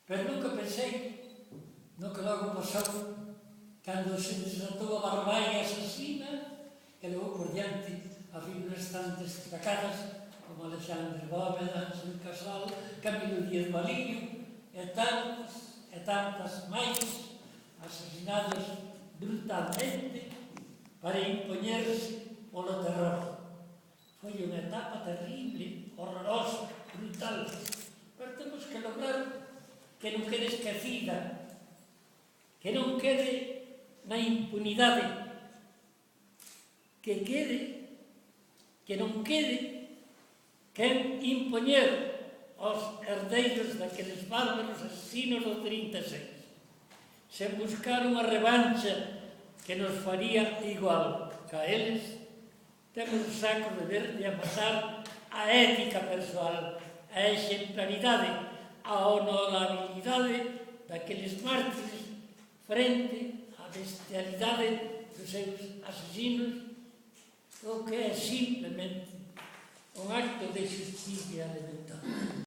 Pero nunca pensei no que logo pasou cando se desatou a barbarie asasina e logo por diante habidas tantas destacadas como Alexandre Bóveda, Xul Casal, Camilo Díaz Valiño e tantas máis asasinados brutalmente para impoñerse polo terror. Foi unha etapa terrible, horrorosa, brutal, pero temos que lograr que non quede esquecida, que non quede na impunidade, que non quede quen impoñer aos herdeiros daqueles bárbaros asesinos do 36. Se buscar unha revancha que nos faría igual que a eles, temos o saco deber de amasar a ética persoal, a exemplaridade, a honorabilidade daqueles mártires frente á bestialidade dos seus asesinos, o que é simplemente un acto de justicia elemental.